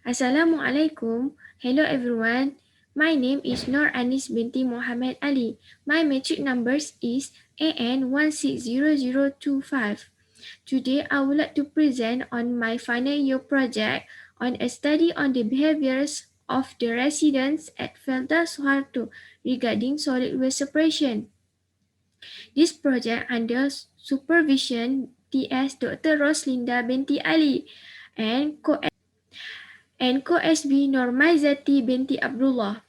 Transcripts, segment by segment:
Assalamualaikum. Hello everyone. My name is Nur Anis binti Mohamed Alli. My matric numbers is AN160025. Today I would like to present on my final year project on a study on the behaviors of the residents at Felda Soeharto regarding solid waste separation. This project under supervision TS Dr. Roslinda binti Ali and co-SB Normaizati binti Abdullah.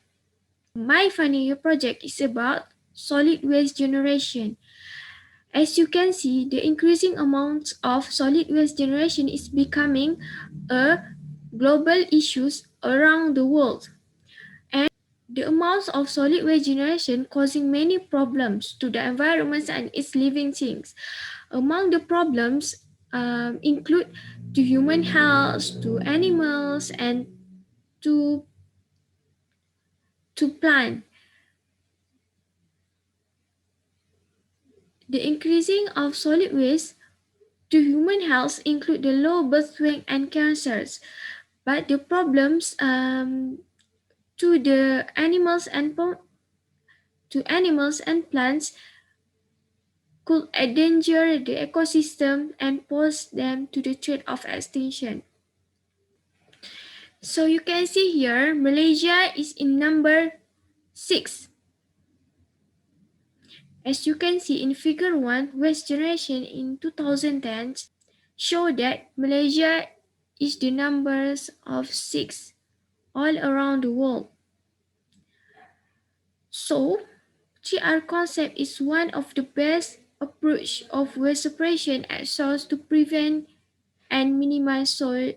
My final year project is about solid waste generation. As you can see, the increasing amount of solid waste generation is becoming a global issue around the world. And the amount of solid waste generation causing many problems to the environment and its living things. Among the problems include to human health, to animals, and to plant. The increasing of solid waste to human health include the low birth weight and cancers, but the problems to the animals and plants could endanger the ecosystem and pose them to the threat of extinction. So you can see here, Malaysia is in number 6. As you can see in figure 1, waste generation in 2010 show that Malaysia is the numbers of 6 all around the world. So, 3R concept is one of the best approach of waste separation at source to prevent and minimize solid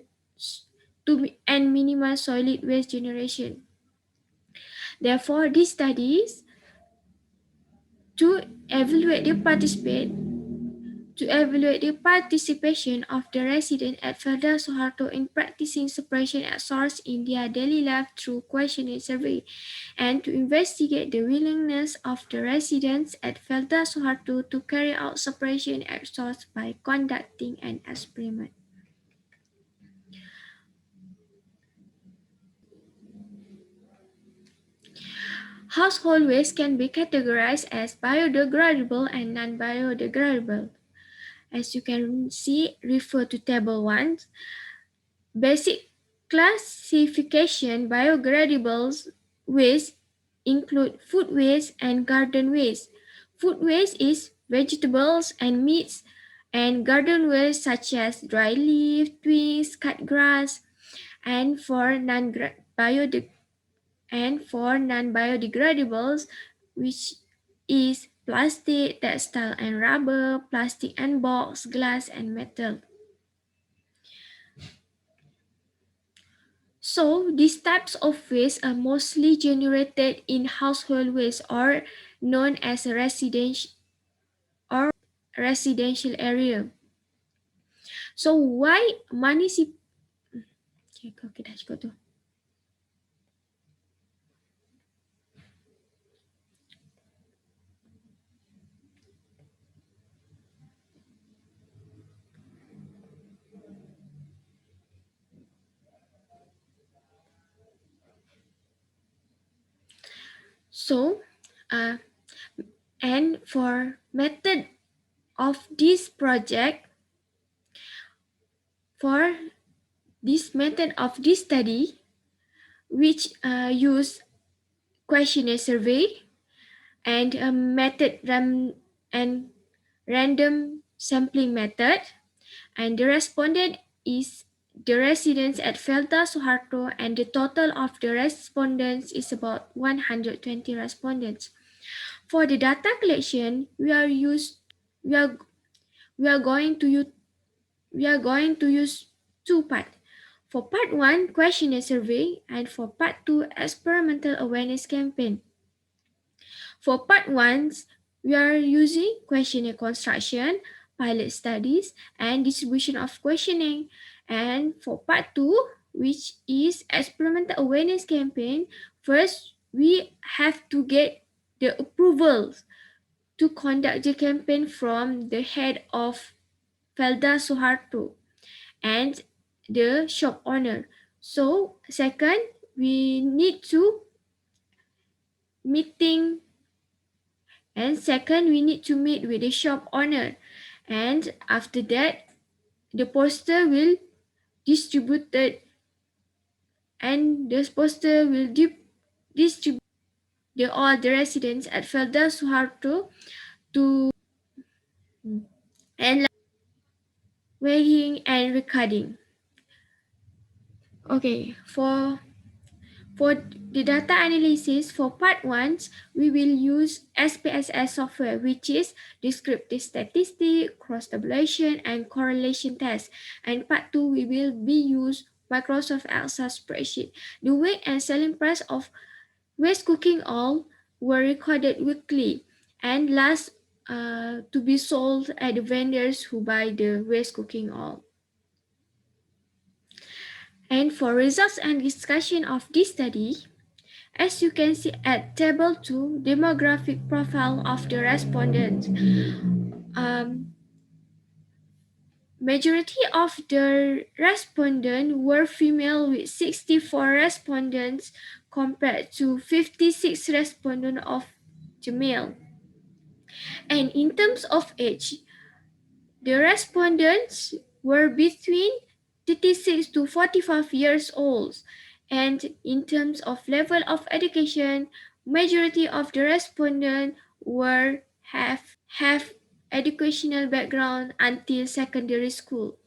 waste generation. Therefore, these studies to evaluate the participation of the resident at Felda Soeharto in practicing separation at source in their daily life through questionnaire survey, and to investigate the willingness of the residents at Felda Soeharto to carry out separation at source by conducting an experiment. Household waste can be categorized as biodegradable and non-biodegradable. As you can see, refer to table 1. Basic classification biodegradable waste include food waste and garden waste. Food waste is vegetables and meats, and garden waste such as dry leaf, twigs, cut grass, and for non-biodegradables, which is plastic, textile and rubber, plastic and box, glass and metal. So these types of waste are mostly generated in household waste or known as a residential area. So why and for method of this project, for this method of this study, which use questionnaire survey and a random sampling method, and the respondent is the residents at Felda Soeharto, and the total of the respondents is about 120 respondents. For the data collection, we are going to use two parts. For part 1, questionnaire survey, and for part 2, experimental awareness campaign. For part 1, we are using questionnaire construction, pilot studies, and distribution of questioning. And for part 2, which is experimental awareness campaign, first we have to get the approval to conduct the campaign from the head of Felda Soeharto and the shop owner. So second, we need to meeting we need to meet with the shop owner, and after that the poster will distributed and the poster will distribute all the residents at Felda Soeharto to and weighing and recording. Okay, for the data analysis for part 1, we will use SPSS software, which is descriptive statistic, cross-tabulation, and correlation test. And part 2, we will be use Microsoft Excel spreadsheet. The weight and selling price of waste cooking oil were recorded weekly and last to be sold at the vendors who buy the waste cooking oil. And for results and discussion of this study, as you can see at table 2, demographic profile of the respondents. Majority of the respondents were female with 64 respondents compared to 56 respondents of the male. And in terms of age, the respondents were between 36 to 45 years old. And in terms of level of education, majority of the respondents were have educational background until secondary school.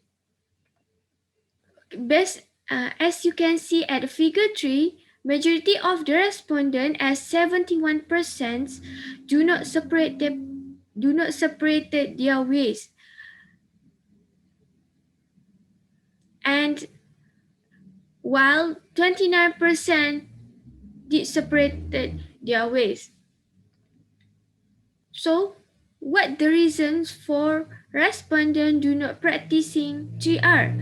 As you can see at figure 3, majority of the respondents, as 71%, do not separate their waste. And while 29% did separate their waste. So, what the reasons for respondents do not practicing GR?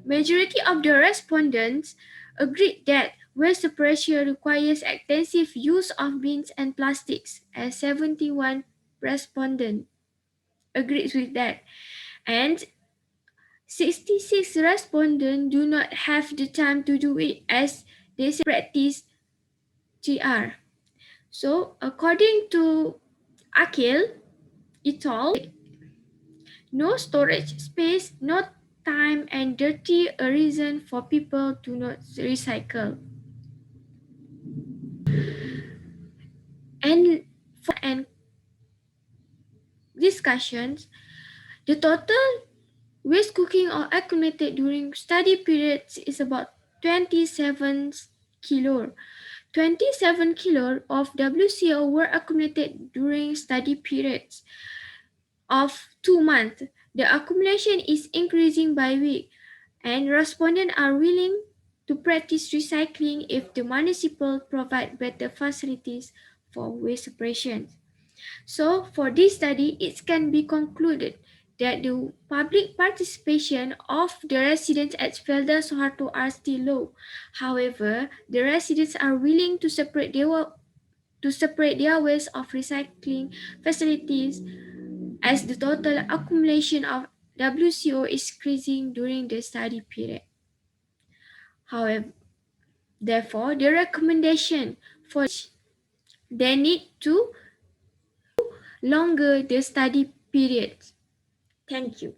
Majority of the respondents agreed that waste separation requires extensive use of bins and plastics, as 71 respondents agreed with that. And 66 respondents do not have the time to do it as they practice GR. So, according to Akil et al., no storage space, no time, and dirty a reason for people to not recycle. And discussions, the total waste cooking or accumulated during study periods is about 27 kilo. 27 kilo of WCO were accumulated during study periods of 2 months. The accumulation is increasing by week, and respondents are willing to practice recycling if the municipal provide better facilities for waste separation. So, for this study, it can be concluded that the public participation of the residents at Felda Soeharto are still low. However, the residents are willing to separate their waste of recycling facilities as the total accumulation of WCO is increasing during the study period. However, therefore, the recommendation for they need to longer the study period. Thank you.